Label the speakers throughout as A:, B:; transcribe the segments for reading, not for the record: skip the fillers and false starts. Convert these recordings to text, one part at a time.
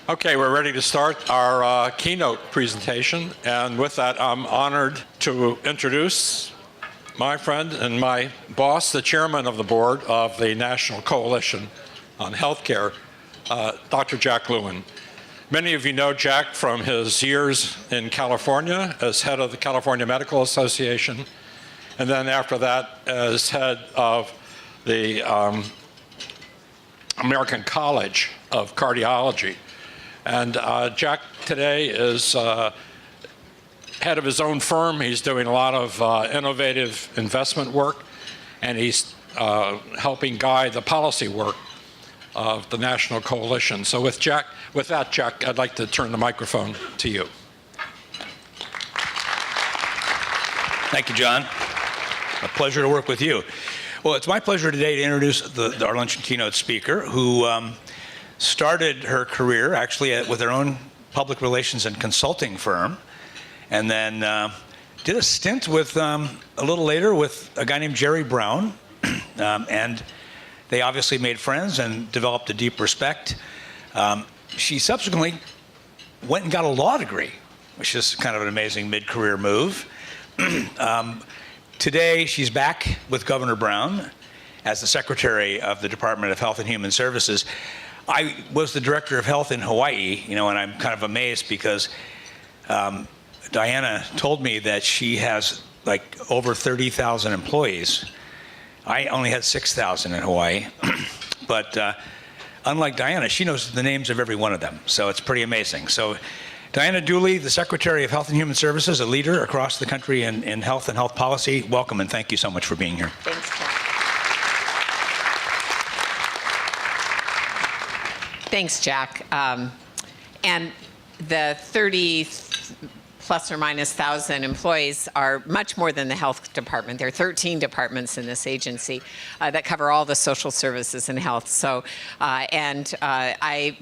A: Okay, we're ready to start our keynote presentation, and with that, I'm honored to introduce my friend and my boss, the chairman of the board of the National Coalition on Healthcare, Dr. Jack Lewin. Many of you know Jack from his years in California as head of the California Medical Association, and then after that as head of the American College of Cardiology. And Jack today is head of his own firm. He's doing a lot of innovative investment work, and he's helping guide the policy work of the National Coalition. So with that, Jack, I'd like to turn the microphone to you.
B: Thank you, John. A pleasure to work with you. Well, it's my pleasure today to introduce our luncheon keynote speaker, who started her career actually with her own public relations and consulting firm, and then did a stint with, a little later, with a guy named Jerry Brown, and they obviously made friends and developed a deep respect. She subsequently went and got a law degree, which is kind of an amazing mid-career move. Today, she's back with Governor Brown as the Secretary of the Department of Health and Human Services. I was the Director of Health in Hawaii, and I'm kind of amazed because Diana told me that she has like over 30,000 employees. I only had 6,000 in Hawaii, but unlike Diana, she knows the names of every one of them, so it's pretty amazing. So Diana Dooley, the Secretary of Health and Human Services, a leader across the country in health and health policy, welcome and thank you so much for being here.
C: Thanks, Jack. Thanks, Jack. And the 30 plus or minus thousand employees are much more than the health department. There are 13 departments in this agency that cover all the social services and health. So, I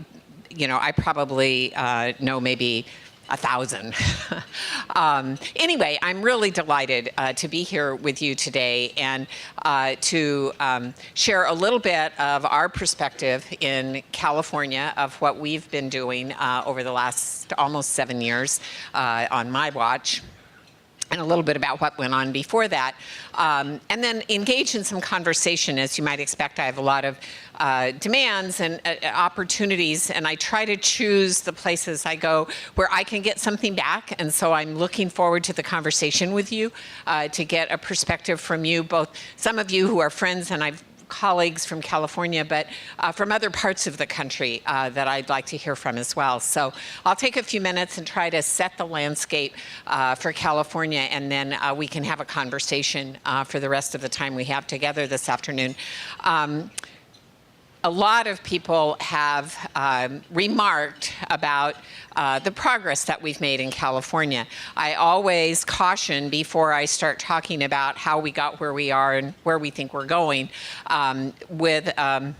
C: probably know maybe 1,000. Anyway, I'm really delighted to be here with you today and to share a little bit of our perspective in California of what we've been doing over the last almost 7 years on my watch, and a little bit about what went on before that, and then engage in some conversation. As you might expect, I have a lot of demands and opportunities, and I try to choose the places I go where I can get something back, and so I'm looking forward to the conversation with you to get a perspective from you, both some of you who are friends and I've colleagues from California, but from other parts of the country that I'd like to hear from as well. So I'll take a few minutes and try to set the landscape for California, and then we can have a conversation for the rest of the time we have together this afternoon. A lot of people have remarked about the progress that we've made in California. I always caution before I start talking about how we got where we are and where we think we're going with a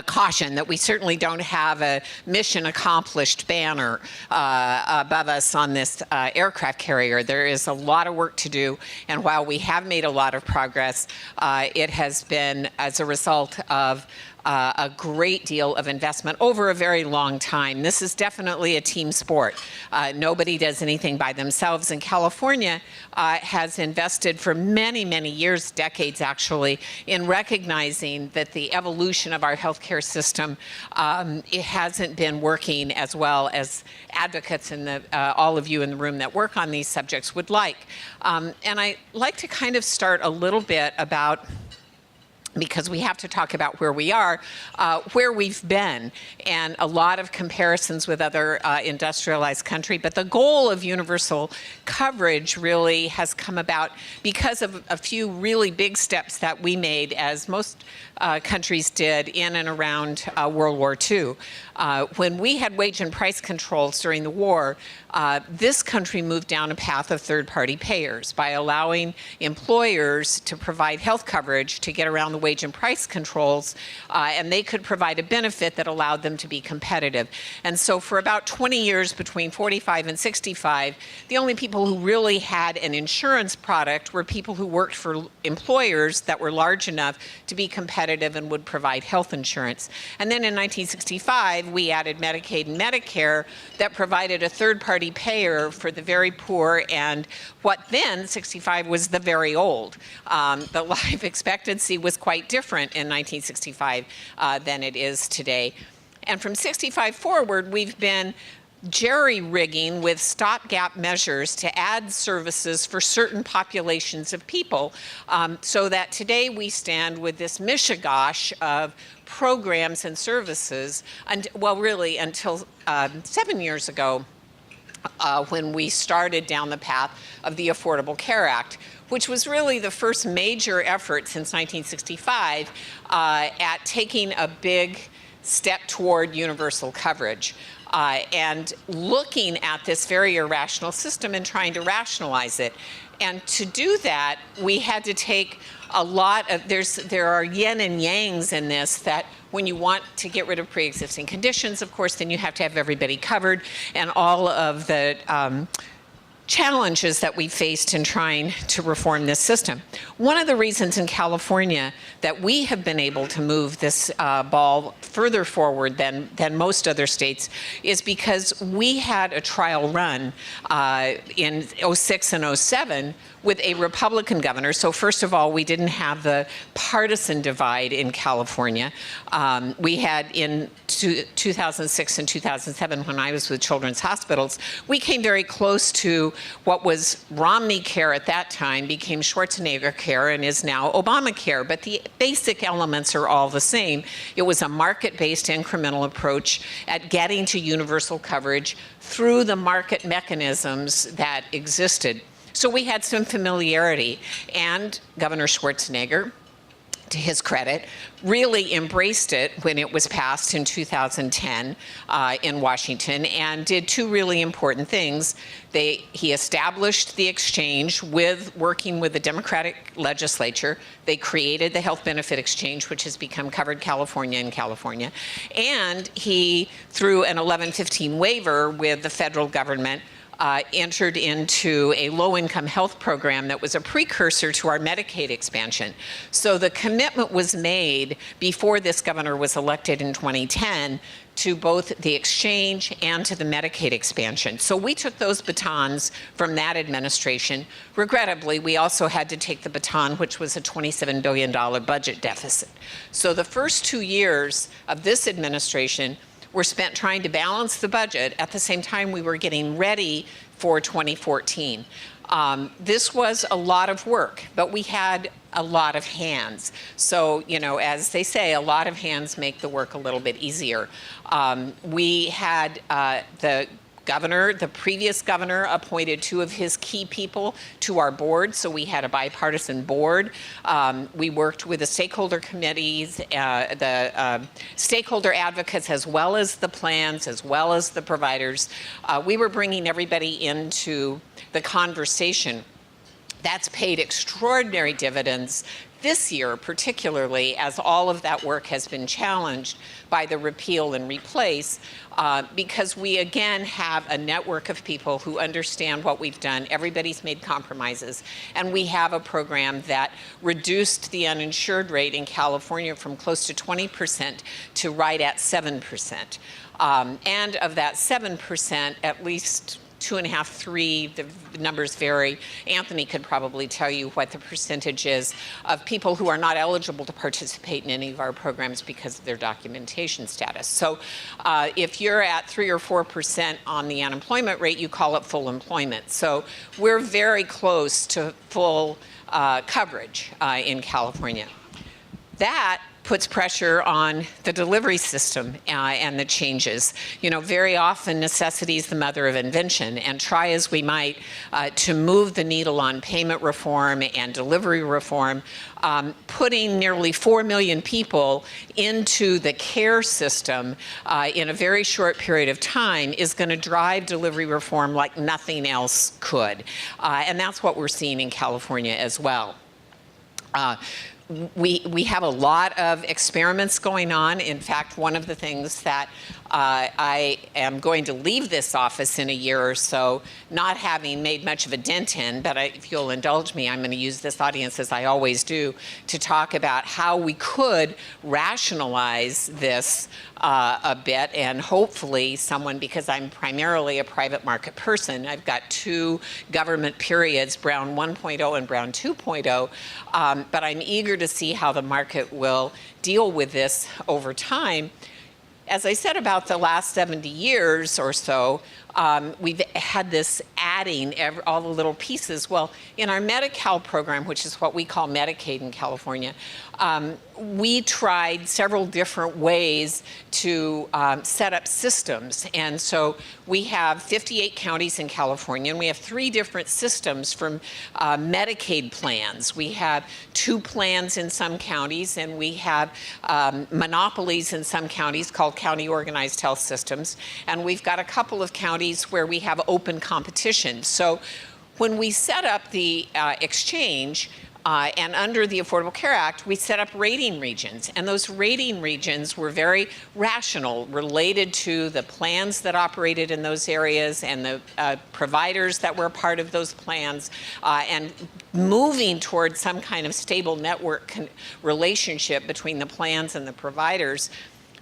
C: caution that we certainly don't have a mission accomplished banner above us on this aircraft carrier. There is a lot of work to do, and while we have made a lot of progress, it has been as a result of a great deal of investment over a very long time. This is definitely a team sport. Nobody does anything by themselves, and California has invested for many, many years, decades actually, in recognizing that the evolution of our healthcare system, it hasn't been working as well as advocates and all of you in the room that work on these subjects would like. And I like to kind of start a little bit about, because we have to talk about where we are, where we've been, and a lot of comparisons with other industrialized country. But the goal of universal coverage really has come about because of a few really big steps that we made, as most countries did in and around World War II. When we had wage and price controls during the war, this country moved down a path of third-party payers by allowing employers to provide health coverage to get around the wage and price controls, and they could provide a benefit that allowed them to be competitive. And so for about 20 years between 45 and 65, the only people who really had an insurance product were people who worked for employers that were large enough to be competitive and would provide health insurance. And then in 1965, we added Medicaid and Medicare that provided a third-party payer for the very poor, and what then, 65, was the very old. The life expectancy was quite different in 1965 than it is today. And from 65 forward, we've been jerry-rigging with stopgap measures to add services for certain populations of people, so that today we stand with this mishigash of programs and services, and well, really until 7 years ago, when we started down the path of the Affordable Care Act, which was really the first major effort since 1965 at taking a big step toward universal coverage. And looking at this very irrational system and trying to rationalize it. And to do that, we had to take a lot of, there are yin and yangs in this, that when you want to get rid of pre-existing conditions, of course, then you have to have everybody covered, and all of the challenges that we faced in trying to reform this system. One of the reasons in California that we have been able to move this ball further forward than most other states is because we had a trial run in '06 and '07 with a Republican governor. So first of all, we didn't have the partisan divide in California. We had in 2006 and 2007, when I was with Children's Hospitals, we came very close to what was Romney Care at that time, became Schwarzenegger Care, and is now Obamacare. But the basic elements are all the same. It was a market-based incremental approach at getting to universal coverage through the market mechanisms that existed. So we had some familiarity, and Governor Schwarzenegger, to his credit, really embraced it when it was passed in 2010 in Washington, and did two really important things. He established the exchange working with the Democratic legislature. They created the Health Benefit Exchange, which has become Covered California in California. And he, through an 1115 waiver with the federal government, entered into a low-income health program that was a precursor to our Medicaid expansion. So the commitment was made before this governor was elected in 2010 to both the exchange and to the Medicaid expansion. So we took those batons from that administration. Regrettably, we also had to take the baton, which was a $27 billion budget deficit. So the first 2 years of this administration were spent trying to balance the budget. At the same time, we were getting ready for 2014. This was a lot of work, but we had a lot of hands. So, you know, as they say, a lot of hands make the work a little bit easier. We had the previous governor appointed two of his key people to our board, so we had a bipartisan board. We worked with the stakeholder committees, the stakeholder advocates, as well as the plans, as well as the providers. We were bringing everybody into the conversation. That's paid extraordinary dividends this year, particularly as all of that work has been challenged by the repeal and replace, because we again have a network of people who understand what we've done. Everybody's made compromises, and we have a program that reduced the uninsured rate in California from close to 20% to right at 7%. And of that 7%, at least 2.5, 3, the numbers vary. Anthony could probably tell you what the percentage is of people who are not eligible to participate in any of our programs because of their documentation status. So if you're at 3 or 4% on the unemployment rate, you call it full employment. So we're very close to full coverage in California. That puts pressure on the delivery system and the changes. You know, very often necessity is the mother of invention, and try as we might to move the needle on payment reform and delivery reform, putting nearly 4 million people into the care system in a very short period of time is going to drive delivery reform like nothing else could. And that's what we're seeing in California as well. we have a lot of experiments going on. In fact, one of the things that I am going to leave this office in a year or so, not having made much of a dent in, but if you'll indulge me, I'm going to use this audience, as I always do, to talk about how we could rationalize this a bit, and hopefully someone, because I'm primarily a private market person, I've got two government periods, Brown 1.0 and Brown 2.0, but I'm eager to see how the market will deal with this over time. As I said, about the last 70 years or so, we've had this adding all the little pieces. Well, in our Medi-Cal program, which is what we call Medicaid in California, we tried several different ways to set up systems. And so we have 58 counties in California, and we have 3 different systems from Medicaid plans. We have 2 plans in some counties, and we have monopolies in some counties called county organized health systems. And we've got a couple of counties where we have open competition. So when we set up the exchange, and under the Affordable Care Act, we set up rating regions. And those rating regions were very rational, related to the plans that operated in those areas and the providers that were a part of those plans, and moving towards some kind of stable network relationship between the plans and the providers.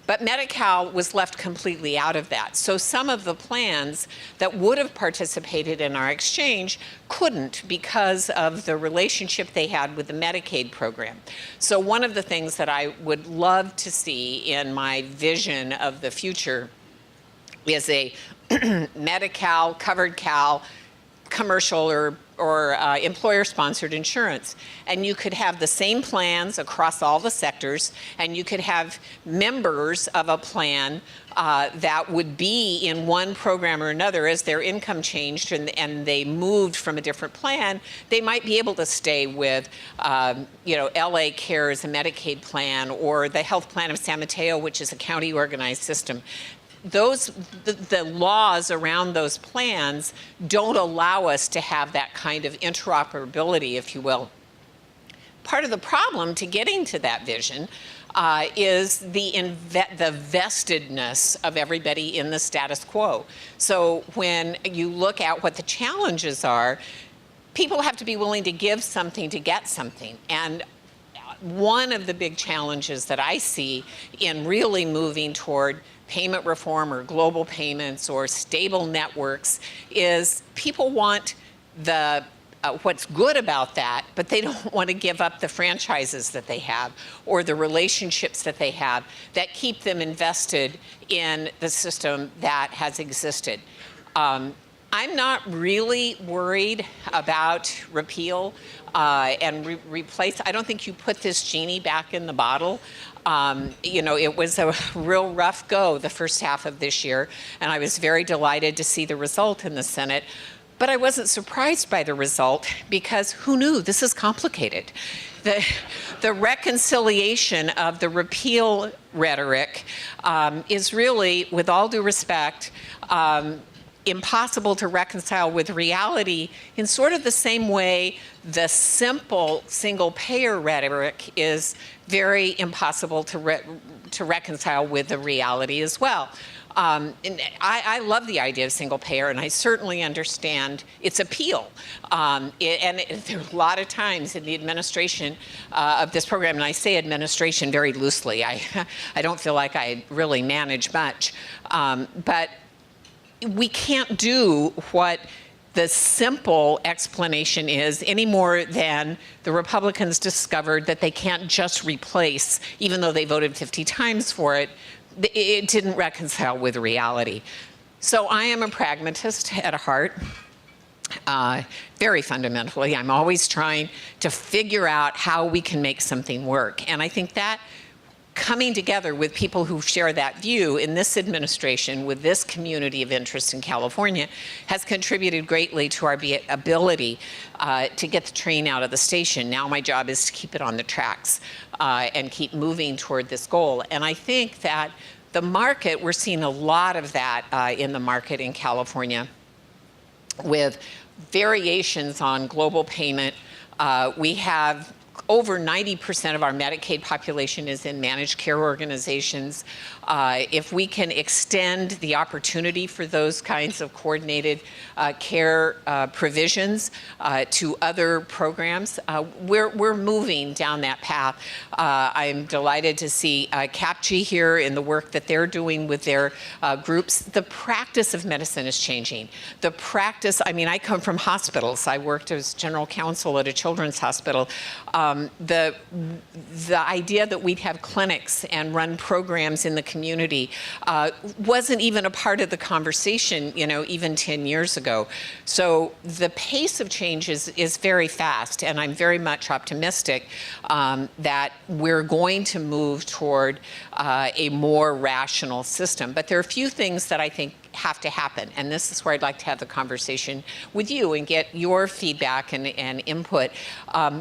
C: But Medi-Cal was left completely out of that. So some of the plans that would have participated in our exchange couldn't, because of the relationship they had with the Medicaid program. So one of the things that I would love to see in my vision of the future is a Medi-Cal, covered Cal, commercial or employer-sponsored insurance. And you could have the same plans across all the sectors, and you could have members of a plan that would be in one program or another. As their income changed and they moved from a different plan, they might be able to stay with, LA Cares, a Medicaid plan, or the health plan of San Mateo, which is a county organized system. The laws around those plans don't allow us to have that kind of interoperability, if you will. Part of the problem to getting to that vision is the vestedness of everybody in the status quo. So when you look at what the challenges are, people have to be willing to give something to get something. And one of the big challenges that I see in really moving toward payment reform or global payments or stable networks is people want what's good about that, but they don't want to give up the franchises that they have or the relationships that they have that keep them invested in the system that has existed. I'm not really worried about repeal and replace. I don't think you put this genie back in the bottle. It was a real rough go the first half of this year, and I was very delighted to see the result in the Senate. But I wasn't surprised by the result, because who knew? This is complicated. The reconciliation of the repeal rhetoric is really, with all due respect, impossible to reconcile with reality in sort of the same way the simple single-payer rhetoric is very impossible to reconcile with the reality as well. And I love the idea of single-payer, and I certainly understand its appeal. There are a lot of times in the administration of this program, and I say administration very loosely. I don't feel like I really manage much, but we can't do what the simple explanation is any more than the Republicans discovered that they can't just replace, even though they voted 50 times for it. It didn't reconcile with reality. So I am a pragmatist at heart. Very fundamentally, I'm always trying to figure out how we can make something work. And I think that coming together with people who share that view in this administration, with this community of interest in California, has contributed greatly to our ability to get the train out of the station. Now my job is to keep it on the tracks and keep moving toward this goal. And I think that the market, we're seeing a lot of that in the market in California, with variations on global payment. We have over 90% of our Medicaid population is in managed care organizations. If we can extend the opportunity for those kinds of coordinated care provisions to other programs, we're moving down that path. I'm delighted to see CAPG here in the work that they're doing with their groups. The practice of medicine is changing. The practice, I mean, I come from hospitals. I worked as general counsel at a children's hospital. The idea that we'd have clinics and run programs in the community wasn't even a part of the conversation, even 10 years ago. So the pace of change is very fast, and I'm very much optimistic that we're going to move toward a more rational system. But there are a few things that I think have to happen, and this is where I'd like to have the conversation with you and get your feedback and input.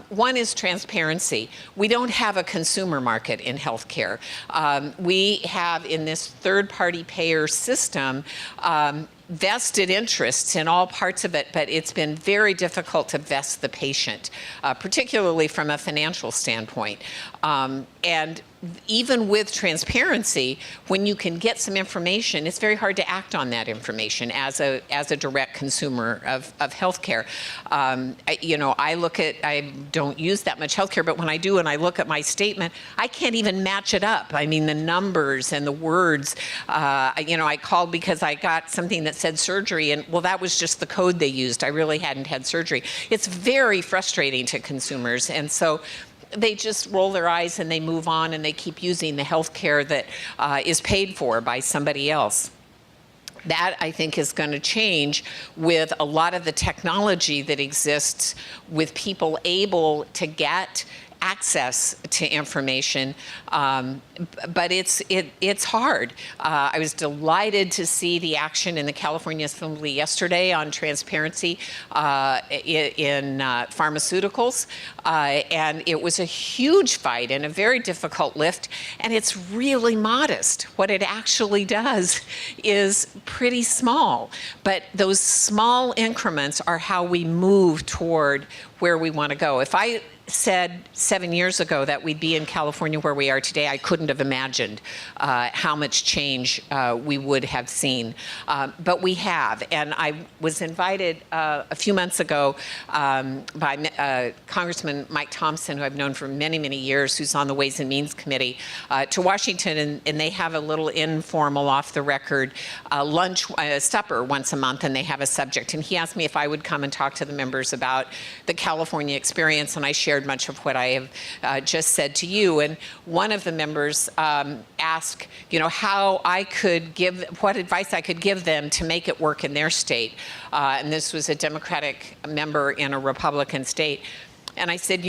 C: One is transparency. We don't have a consumer market in healthcare. We have, in this third-party payer system, vested interests in all parts of it, but it's been very difficult to vest the patient, particularly from a financial standpoint. And even with transparency, when you can get some information, it's very hard to act on that information as a direct consumer of healthcare. I don't use that much healthcare, but when I do and I look at my statement, I can't even match it up. I mean, the numbers and the words, I called because I got something that said surgery, and well, that was just the code they used. I really hadn't had surgery. It's very frustrating to consumers, and so they just roll their eyes and they move on and they keep using the health care that is paid for by somebody else. That, I think, is going to change with a lot of the technology that exists, with people able to get access to information, but it's hard. I was delighted to see the action in the California Assembly yesterday on transparency in pharmaceuticals, and it was a huge fight and a very difficult lift, and it's really modest. What it actually does is pretty small, but those small increments are how we move toward where we want to go. If I said 7 years ago that we'd be in California where we are today, I couldn't have imagined how much change we would have seen. But we have. And I was invited a few months ago by Congressman Mike Thompson, who I've known for many, many years, who's on the Ways and Means Committee, to Washington. And they have a little informal, off-the-record lunch, supper once a month, and they have a subject. And he asked me if I would come and talk to the members about the California experience, and I shared much of what I have just said to you. And one of the members asked, how I could what advice I could give them to make it work in their state. And this was a Democratic member in a Republican state. And I said,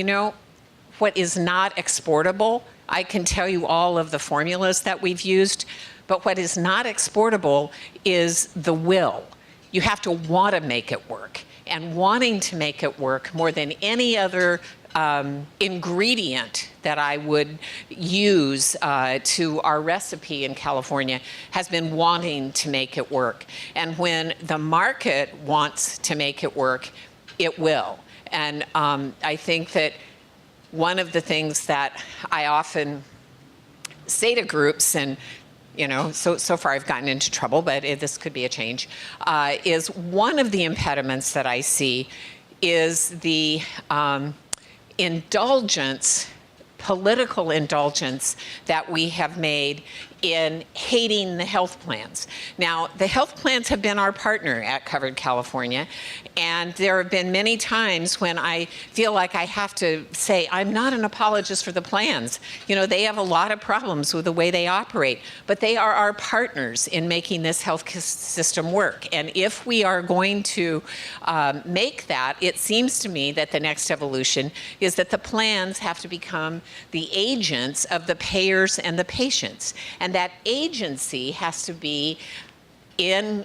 C: what is not exportable, I can tell you all of the formulas that we've used, but what is not exportable is the will. You have to want to make it work. And wanting to make it work more than any other ingredient that I would use to our recipe in California has been wanting to make it work. And when the market wants to make it work, it will. And I think that one of the things that I often say to groups, and so far I've gotten into trouble, but this could be a change, is one of the impediments that I see is the political indulgence that we have made in hating the health plans. Now, the health plans have been our partner at Covered California, and there have been many times when I feel like I have to say, I'm not an apologist for the plans. They have a lot of problems with the way they operate, but they are our partners in making this health system work. And if we are going to make that, it seems to me that the next evolution is that the plans have to become the agents of the payers and the patients. And that agency has to be in,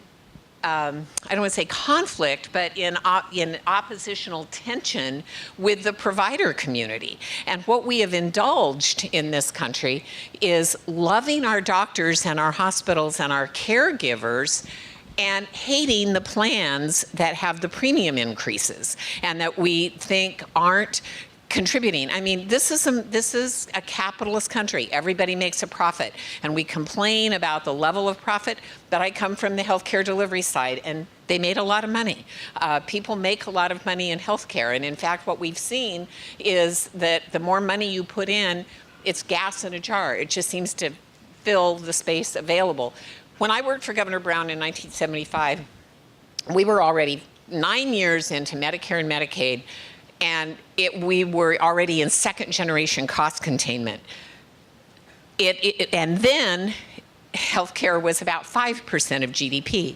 C: I don't want to say conflict, but in oppositional tension with the provider community. And what we have indulged in this country is loving our doctors and our hospitals and our caregivers and hating the plans that have the premium increases and that we think aren't contributing. I mean, this is a capitalist country. Everybody makes a profit, and we complain about the level of profit. But I come from the healthcare delivery side, and they made a lot of money. People make a lot of money in healthcare, and in fact, what we've seen is that the more money you put in, it's gas in a jar. It just seems to fill the space available. When I worked for Governor Brown in 1975, we were already 9 years into Medicare and Medicaid, and we were already in second-generation cost containment. And then healthcare was about 5% of GDP.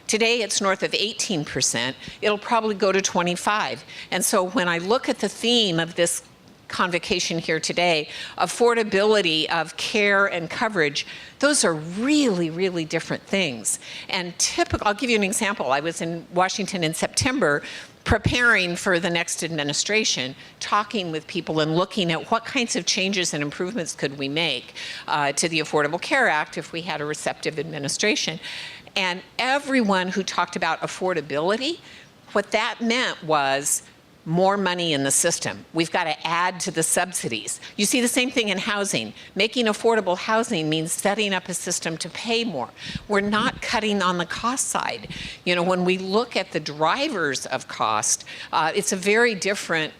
C: Today, it's north of 18%. It'll probably go to 25. And so when I look at the theme of this convocation here today, affordability of care and coverage, those are really, really different things. And I'll give you an example. I was in Washington in September preparing for the next administration, talking with people and looking at what kinds of changes and improvements could we make to the Affordable Care Act if we had a receptive administration. And everyone who talked about affordability, what that meant was more money in the system. We've got to add to the subsidies. You see the same thing in housing. Making affordable housing means setting up a system to pay more. We're not cutting on the cost side. You know, when we look at the drivers of cost, it's a very different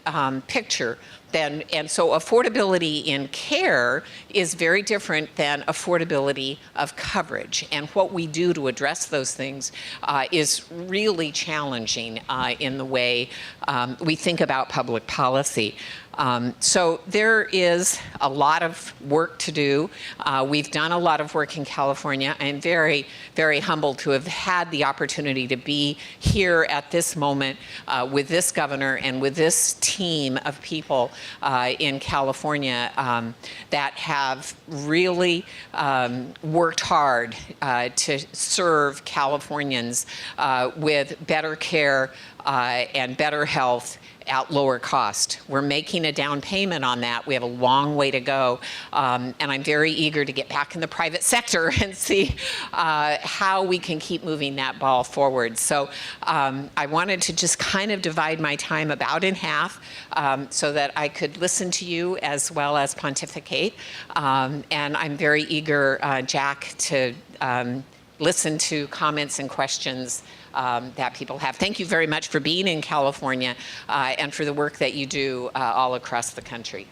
C: picture. And so affordability in care is very different than affordability of coverage. And what we do to address those things is really challenging in the way we think about public policy. So there is a lot of work to do. We've done a lot of work in California. I'm very, very humbled to have had the opportunity to be here at this moment with this governor and with this team of people in California that have really worked hard to serve Californians with better care and better health at lower cost. We're making a down payment on that. We have a long way to go. And I'm very eager to get back in the private sector and see how we can keep moving that ball forward. So I wanted to just kind of divide my time about in half so that I could listen to you as well as pontificate. And I'm very eager, Jack, to listen to comments and questions that people have. Thank you very much for being in California and for the work that you do all across the country.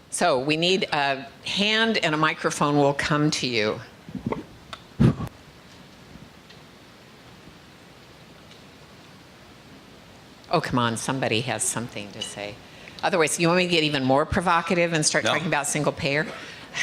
C: So we need a hand and a microphone will come to you. Oh, come on, somebody has something to say. Otherwise, you want me to get even more provocative and start talking about single payer?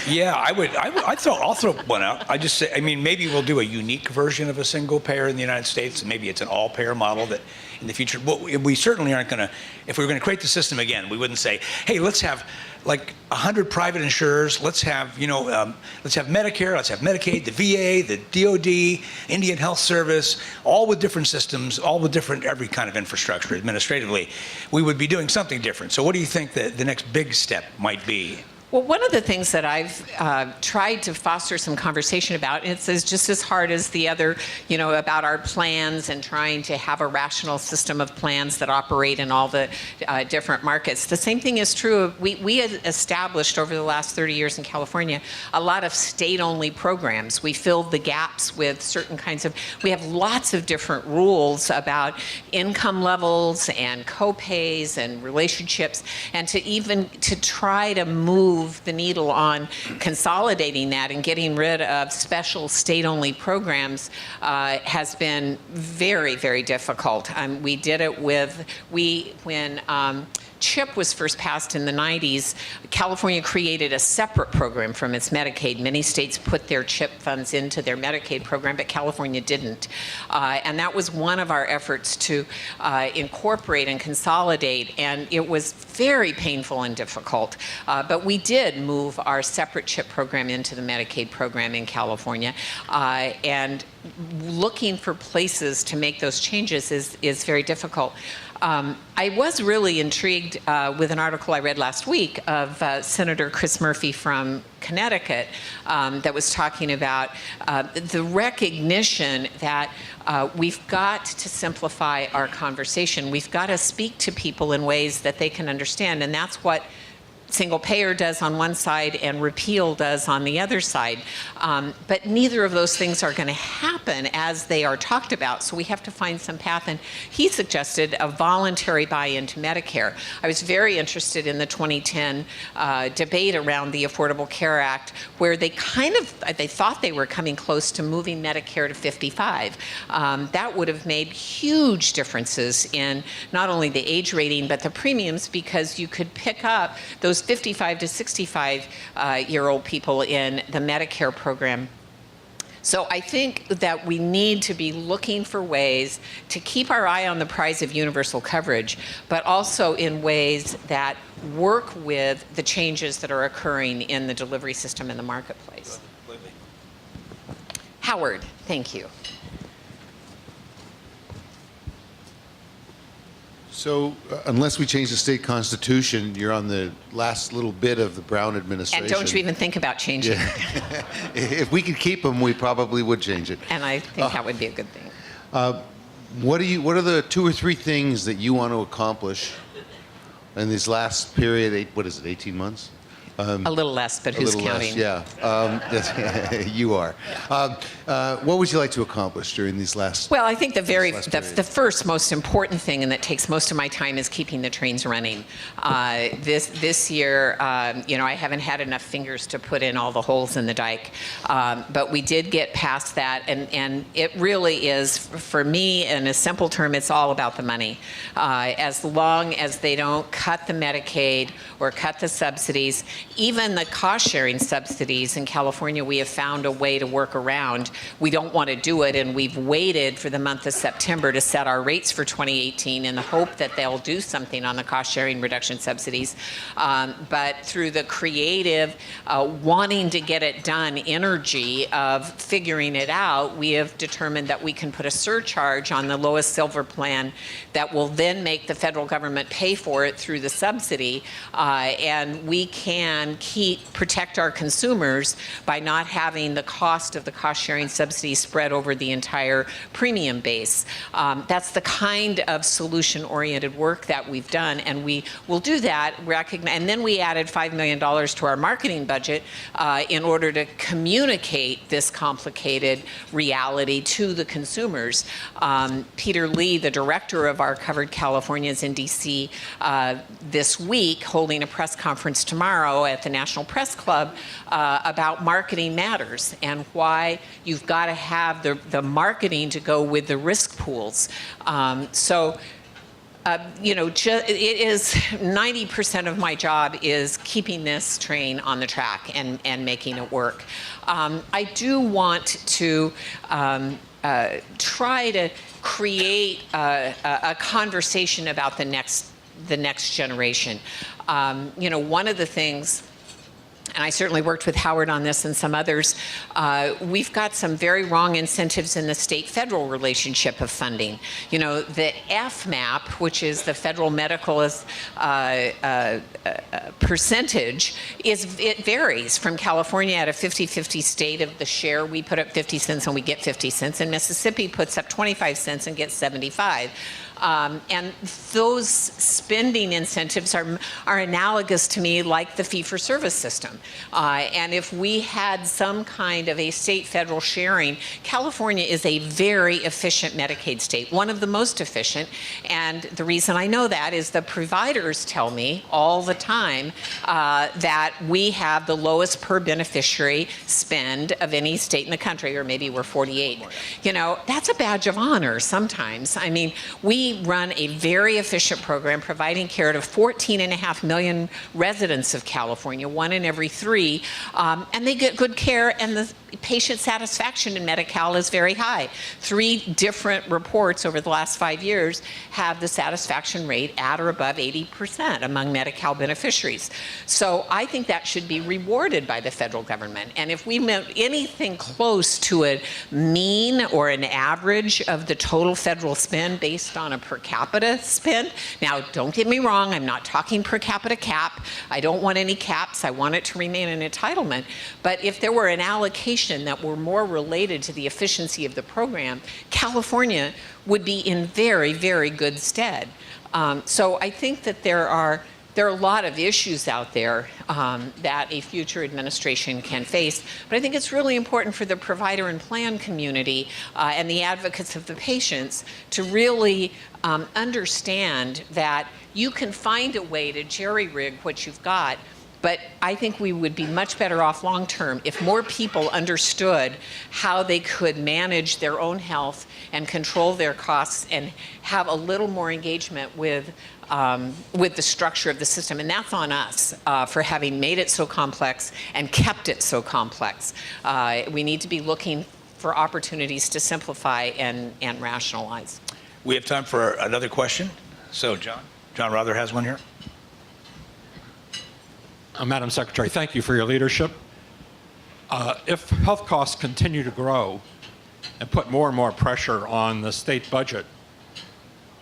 B: Yeah, I'll throw one out. I just say, I mean, maybe we'll do a unique version of a single payer in the United States, and maybe it's an all payer model that in the future, well, we certainly aren't gonna, if we were gonna create the system again, we wouldn't say, hey, let's have like 100 private insurers, let's have, let's have Medicare, let's have Medicaid, the VA, the DOD, Indian Health Service, all with different systems, all with different, every kind of infrastructure administratively. We would be doing something different. So what do you think that the next big step might be?
C: Well, one of the things that I've tried to foster some conversation about, and it's just as hard as the other, about our plans and trying to have a rational system of plans that operate in all the different markets. The same thing is true. We had established over the last 30 years in California a lot of state-only programs. We filled the gaps with certain kinds of, we have lots of different rules about income levels and co-pays and relationships, and to try to move the needle on consolidating that and getting rid of special state-only programs has been very, very difficult. We did it when CHIP was first passed in the 90s, California created a separate program from its Medicaid. Many states put their CHIP funds into their Medicaid program, but California didn't. And that was one of our efforts to incorporate and consolidate, and it was very painful and difficult. But we did move our separate CHIP program into the Medicaid program in California. And looking for places to make those changes is very difficult. I was really intrigued intrigued with an article I read last week of Senator Chris Murphy from Connecticut that was talking about the recognition that we've got to simplify our conversation. We've got to speak to people in ways that they can understand, and that's what single payer does on one side and repeal does on the other side. But neither of those things are going to happen as they are talked about, so we have to find some path. And he suggested a voluntary buy-in to Medicare. I was very interested in the 2010 debate around the Affordable Care Act, where they thought they were coming close to moving Medicare to 55. That would have made huge differences in not only the age rating, but the premiums, because you could pick up those 55 to 65 year old people in the Medicare program. So I think that we need to be looking for ways to keep our eye on the prize of universal coverage, but also in ways that work with the changes that are occurring in the delivery system in the marketplace. Howard, thank you.
D: So unless we change the state constitution, you're on the last little bit of the Brown administration.
C: And don't you even think about changing it.
D: If we could keep them, we probably would change it.
C: And I think that would be a good thing.
D: What are the 2 or 3 things that you want to accomplish in this last period? What is it, 18 months?
C: A little less, but who's counting?
D: Less, yeah. You are. What would you like to accomplish during these last?
C: Well, I think the first most important thing, and that takes most of my time, is keeping the trains running. This year, I haven't had enough fingers to put in all the holes in the dike, but we did get past that, and it really is, for me, in a simple term, it's all about the money. As long as they don't cut the Medicaid or cut the subsidies, even the cost-sharing subsidies in California, we have found a way to work around. We don't want to do it, and we've waited for the month of September to set our rates for 2018 in the hope that they'll do something on the cost-sharing reduction subsidies. But through the creative, wanting to get it done energy of figuring it out, we have determined that we can put a surcharge on the lowest silver plan that will then make the federal government pay for it through the subsidy, and we can protect our consumers by not having the cost of the cost-sharing subsidy spread over the entire premium base. That's the kind of solution-oriented work that we've done, and we will do that. And then we added $5 million to our marketing budget in order to communicate this complicated reality to the consumers. Peter Lee, the director of our Covered California, is in D.C. This week, holding a press conference tomorrow at the National Press Club about marketing matters and why you've got to have the marketing to go with the risk pools. It is 90% of my job is keeping this train on the track and making it work. I do want to try to create a conversation about the next generation. One of the things, and I certainly worked with Howard on this and some others, we've got some very wrong incentives in the state-federal relationship of funding. The FMAP, which is the federal medical percentage, it varies from California at a 50-50 state of the share. We put up 50 cents and we get 50 cents, and Mississippi puts up 25 cents and gets 75. And those spending incentives are analogous to me like the fee-for-service system. And if we had some kind of a state-federal sharing, California is a very efficient Medicaid state, one of the most efficient. And the reason I know that is the providers tell me all the time that we have the lowest per beneficiary spend of any state in the country, or maybe we're 48. That's a badge of honor sometimes. I mean, we run a very efficient program providing care to 14.5 million residents of California, 1 in every 3, and they get good care, and the patient satisfaction in Medi-Cal is very high. 3 different reports over the last 5 years have the satisfaction rate at or above 80% among Medi-Cal beneficiaries. So I think that should be rewarded by the federal government. And if we meant anything close to a mean or an average of the total federal spend based on a per capita spend. Now, don't get me wrong, I'm not talking per capita cap. I don't want any caps. I want it to remain an entitlement. But if there were an allocation that were more related to the efficiency of the program, California would be in very, very good stead. So I think that there are a lot of issues out there that a future administration can face, but I think it's really important for the provider and plan community and the advocates of the patients to really understand that you can find a way to jerry-rig what you've got, but I think we would be much better off long-term if more people understood how they could manage their own health and control their costs and have a little more engagement with the structure of the system. And that's on us for having made it so complex and kept it so complex. We need to be looking for opportunities to simplify and rationalize.
B: We have time for another question. So John Rother has one here.
A: Madam Secretary, thank you for your leadership. If health costs continue to grow and put more and more pressure on the state budget,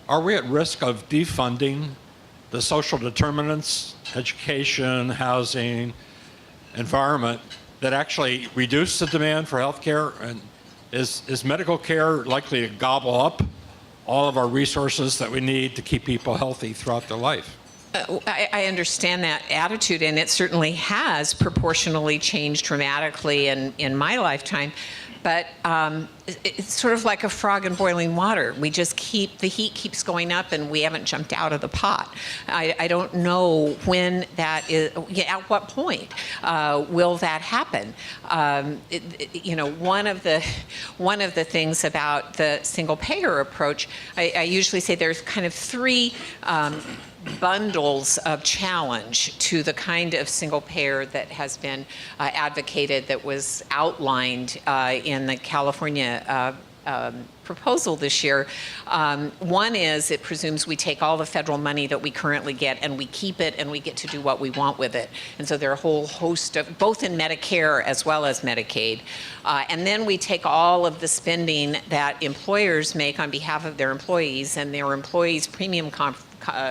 A: are we at risk of defunding the social determinants, education, housing, environment, that actually reduce the demand for health care? And is medical care likely to gobble up all of our resources that we need to keep people healthy throughout their life?
C: I understand that attitude, and it certainly has proportionally changed dramatically in my lifetime. But it's sort of like a frog in boiling water. We just the heat keeps going up, and we haven't jumped out of the pot. I don't know when that is, at what point will that happen? One of the things about the single payer approach, I usually say there's kind of three bundles of challenge to the kind of single payer that has been advocated, that was outlined in the California proposal this year. One is it presumes we take all the federal money that we currently get and we keep it and we get to do what we want with it. And so there are a whole host of, both in Medicare as well as Medicaid. And then we take all of the spending that employers make on behalf of their employees and their employees' premium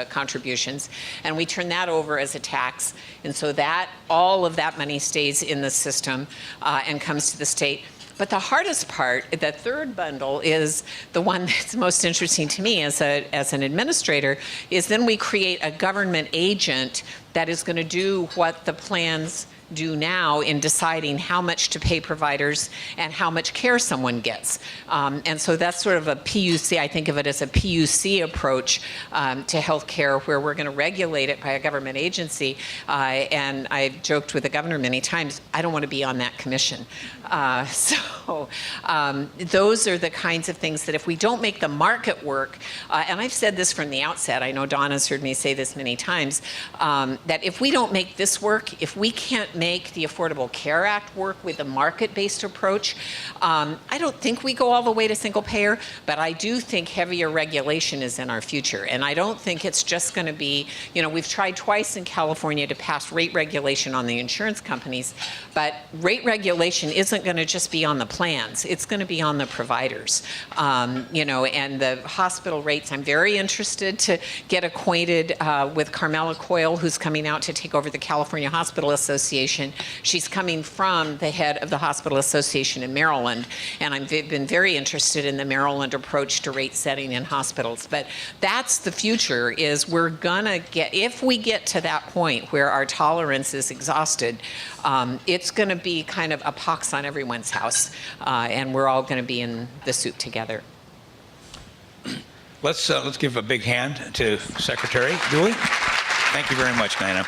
C: contributions, and we turn that over as a tax. And so that all of that money stays in the system and comes to the state. But the hardest part, the third bundle, is the one that's most interesting to me as an administrator, is then we create a government agent that is going to do what the plans do now in deciding how much to pay providers and how much care someone gets. And so that's sort of a PUC, I think of it as a PUC approach to healthcare, where we're going to regulate it by a government agency. And I've joked with the governor many times, I don't want to be on that commission. So those are the kinds of things that if we don't make the market work, and I've said this from the outset, I know Donna's heard me say this many times, that if we don't make this work, if we can't make the Affordable Care Act work with a market-based approach, I don't think we go all the way to single payer, but I do think heavier regulation is in our future. And I don't think it's just going to be, we've tried twice in California to pass rate regulation on the insurance companies, but rate regulation isn't going to just be on the plans. It's going to be on the providers. And the hospital rates, I'm very interested to get acquainted with Carmela Coyle, who's coming out to take over the California Hospital Association. She's coming from the head of the Hospital Association in Maryland, and I've been very interested in the Maryland approach to rate setting in hospitals. But that's the future, is we're gonna get, if we get to that point where our tolerance is exhausted, it's gonna be kind of a pox on everyone's house, and we're all gonna be in the soup together.
B: Let's give a big hand to Secretary Dooley. Thank you very much, Diana.